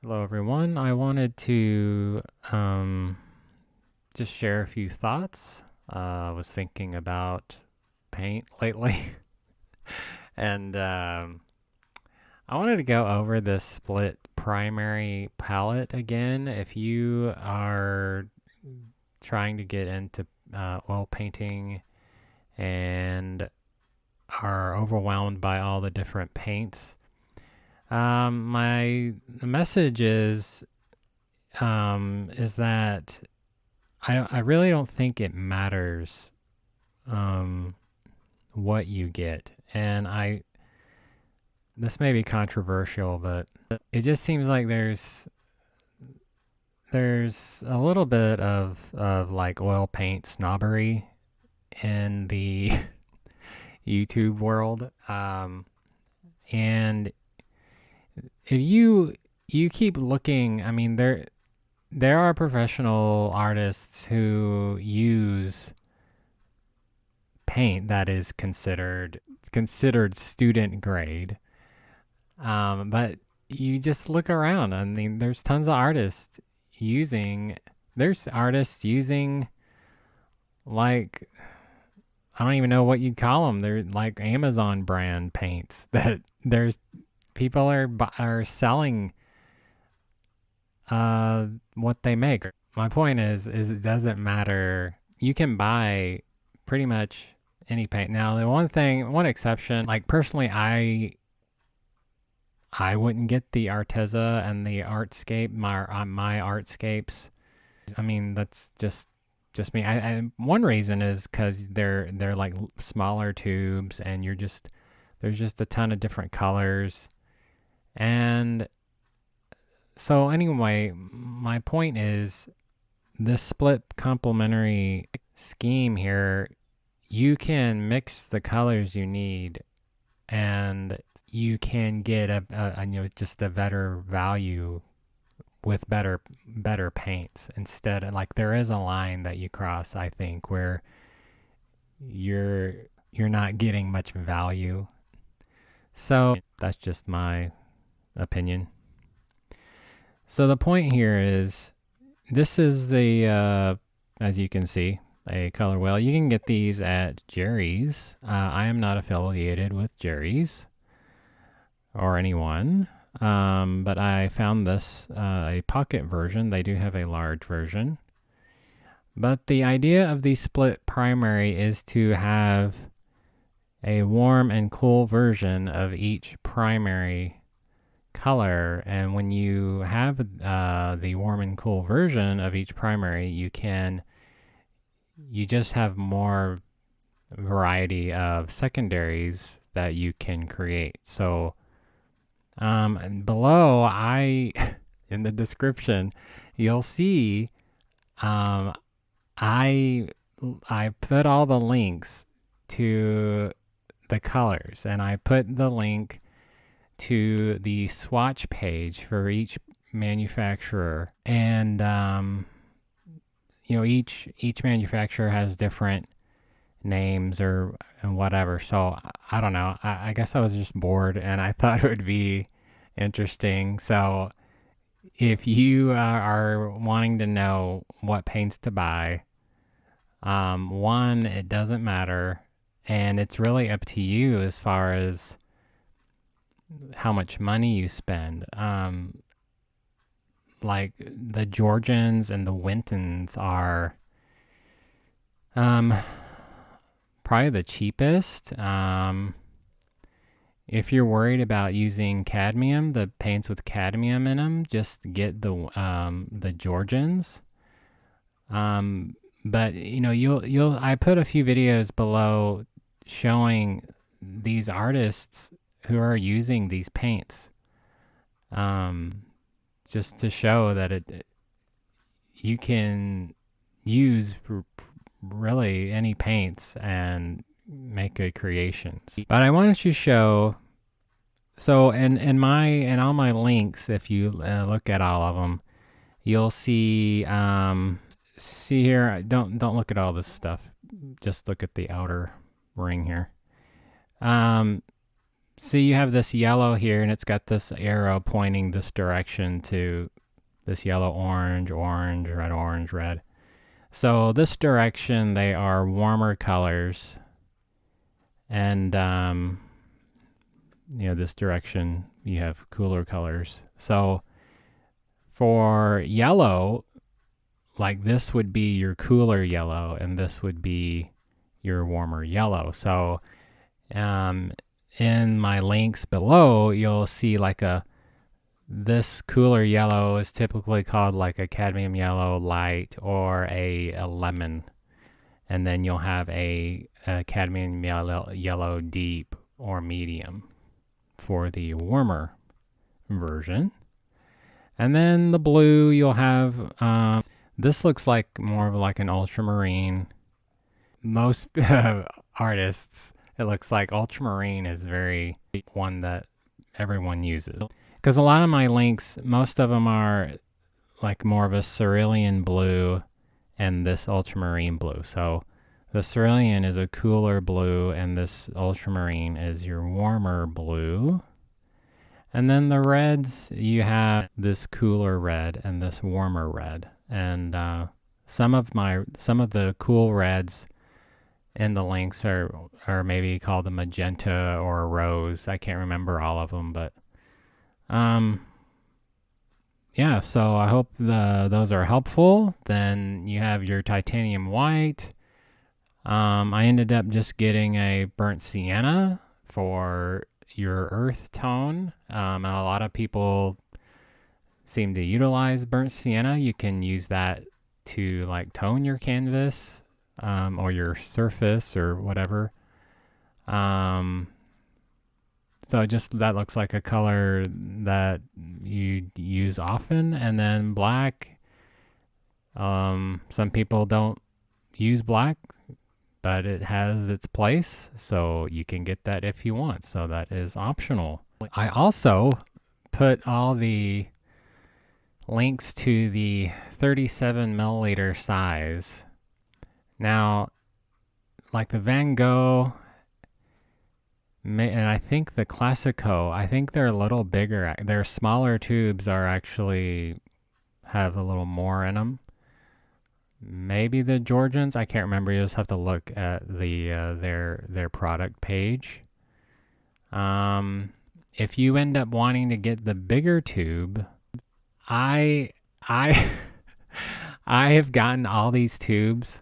Hello, everyone. I wanted to just share a few thoughts. I was thinking about paint lately, and I wanted to go over this split primary palette again. If you are trying to get into oil painting and are overwhelmed by all the different paints, my message is that I really don't think it matters um, what you get, and this may be controversial, but it just seems like there's a little bit of like oil paint snobbery in the YouTube world, and if you keep looking, I mean there are professional artists who use paint that is considered student grade. But you just look around. I mean, there's tons of artists using. There's artists using like I don't even know what you'd call them. They're like Amazon brand paints that there's people are selling what they make. My point is it doesn't matter. You can buy pretty much any paint. Now, the one exception, like personally, I wouldn't get the Arteza and the Artscape, my Artscapes. I mean, that's just me. One reason is because they're like smaller tubes, and there's just a ton of different colors, and so anyway, my point is this split complementary scheme here, you can mix the colors you need and you can get just a better value with better paints instead. Like there is a line that you cross, I think, where you're not getting much value. So that's just my opinion. So the point here is, this is as you can see, a color wheel. You can get these at Jerry's. I am not affiliated with Jerry's or anyone, but I found this a pocket version. They do have a large version. But the idea of the split primary is to have a warm and cool version of each primary color, and when you have the warm and cool version of each primary, you just have more variety of secondaries that you can create. So and below in the description you'll see I put all the links to the colors, and I put the link to the swatch page for each manufacturer, and each manufacturer has different names or and whatever. So I don't know. I guess I was just bored, and I thought it would be interesting. So if you are wanting to know what paints to buy, one, it doesn't matter, and it's really up to you as far as how much money you spend. Like the Georgians and the Wintons are probably the cheapest. If you're worried about using cadmium, the paints with cadmium in them, just get the Georgians. But you'll I put a few videos below showing these artists who are using these paints, just to show that you can use really any paints and make good creations. But I wanted to show, so in all my links, if you look at all of them, you'll see here, don't look at all this stuff, just look at the outer ring here. see you have this yellow here, and it's got this arrow pointing this direction to this yellow, orange, orange, red, orange, red. So this direction, they are warmer colors. And, this direction, you have cooler colors. So for yellow, like this would be your cooler yellow, and this would be your warmer yellow. So in my links below, you'll see like this cooler yellow is typically called like a Cadmium Yellow Light or a lemon. And then you'll have a Cadmium Yellow Deep or medium for the warmer version. And then the blue, you'll have, this looks like more of like an ultramarine. Most artists, it looks like ultramarine is very one that everyone uses. Because a lot of my links, most of them are like more of a cerulean blue and this ultramarine blue. So the cerulean is a cooler blue, and this ultramarine is your warmer blue. And then the reds, you have this cooler red and this warmer red. And some of the cool reds in the links are maybe called a magenta or a rose. I can't remember all of them, but yeah, so I hope those are helpful. Then you have your titanium white. I ended up just getting a burnt-sienna for your earth tone. A lot of people seem to utilize burnt-sienna. You can use that to like tone your canvas or your surface or whatever. So just that looks like a color that you use often. And then black, some people don't use black, but it has its place, so you can get that if you want. So that is optional. I also put all the links to the 37 milliliter size. Now, like the Van Gogh, and I think the Classico, I think they're a little bigger. Their smaller tubes are actually have a little more in them. Maybe the Georgians, I can't remember. You just have to look at the their product page. If you end up wanting to get the bigger tube, I have gotten all these tubes.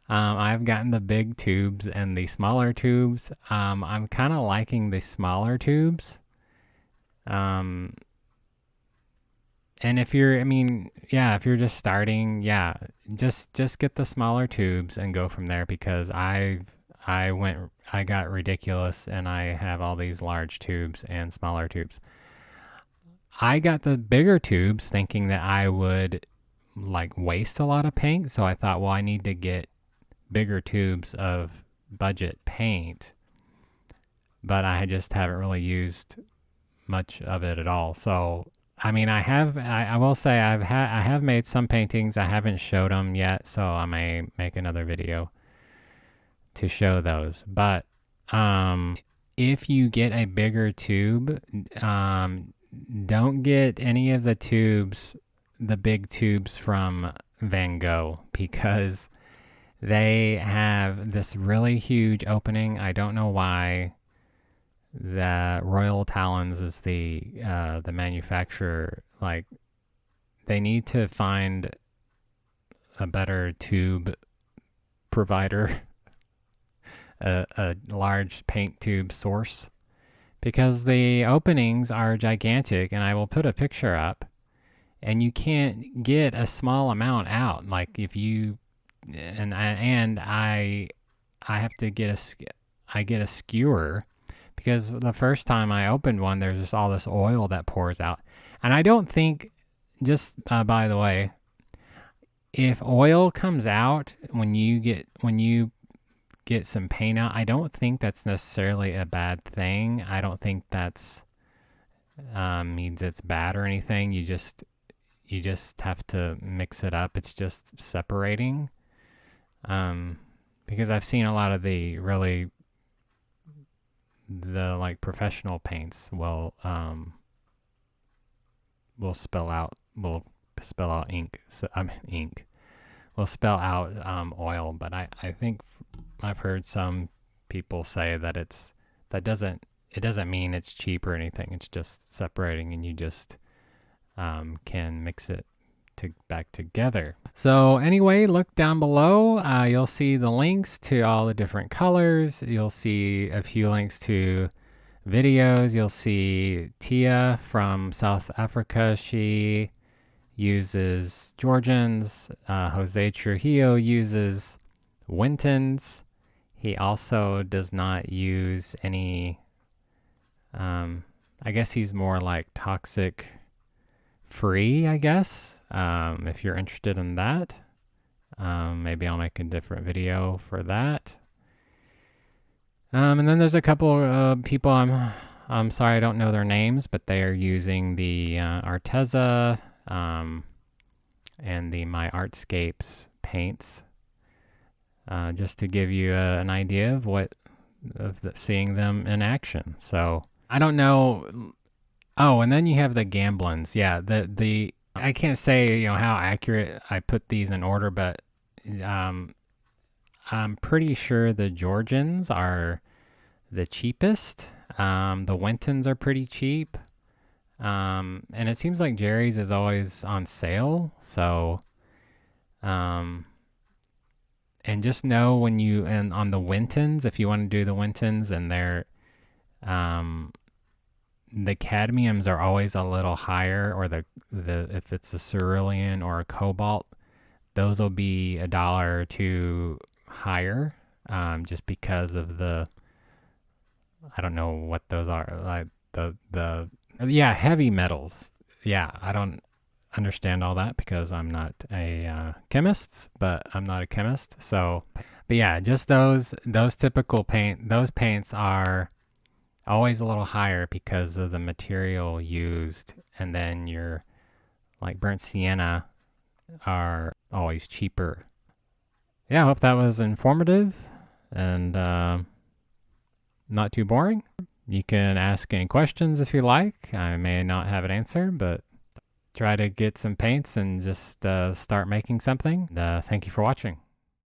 I've gotten the big tubes and the smaller tubes. I'm kind of liking the smaller tubes. And if you're, if you're just starting, just get the smaller tubes and go from there, because I got ridiculous and I have all these large tubes and smaller tubes. I got the bigger tubes thinking that I would like waste a lot of paint. So I thought, well, I need to get bigger tubes of budget paint, but I just haven't really used much of it at all. So I will say I have made some paintings. I haven't showed them yet, so I may make another video to show those. But if you get a bigger tube, don't get any of the tubes, the big tubes from Van Gogh, because they have this really huge opening. I don't know why. The Royal Talons is the manufacturer. Like, they need to find a better tube provider, a large paint tube source, because the openings are gigantic. And I will put a picture up, and you can't get a small amount out. Like if you and I have to get a skewer. Because the first time I opened one, there's just all this oil that pours out. And I don't think, just by the way, if oil comes out when you get some paint out, I don't think that's necessarily a bad thing. I don't think that's means it's bad or anything. You just have to mix it up. It's just separating. Because I've seen a lot of the the like professional paints will spell out ink. So I mean ink. Will spell out oil, but I think I've heard some people say that it doesn't mean it's cheap or anything. It's just separating, and you just can mix it back together. So anyway, look down below. You'll see the links to all the different colors. You'll see a few links to videos. You'll see Thea from South Africa. She uses Georgians. Jose Trujillo uses Wintons. He also does not use any, I guess he's more like toxic free, I guess. If you're interested in that, maybe I'll make a different video for that. And then there's a couple of people, I'm sorry I don't know their names, but they are using the Arteza and the Myartscapes paints, just to give you an idea of seeing them in action. So I don't know. Oh, and then you have the Gamblins. Yeah, the I can't say how accurate I put these in order, but I'm pretty sure the Georgians are the cheapest. The Wintons are pretty cheap. And it seems like Jerry's is always on sale. So, and just know and on the Wintons, if you want to do the Wintons, and they're, the cadmiums are always a little higher, or if it's a cerulean or a cobalt, those will be $1 or $2 higher, just because of I don't know what those are, like heavy metals. Yeah, I don't understand all that because I'm not a chemist, but I'm not a chemist. So, but yeah, just those typical those paints are always a little higher because of the material used, and then your like burnt sienna are always cheaper. Yeah, I hope that was informative and not too boring. You can ask any questions if you like. I may not have an answer, but try to get some paints and just start making something. Thank you for watching.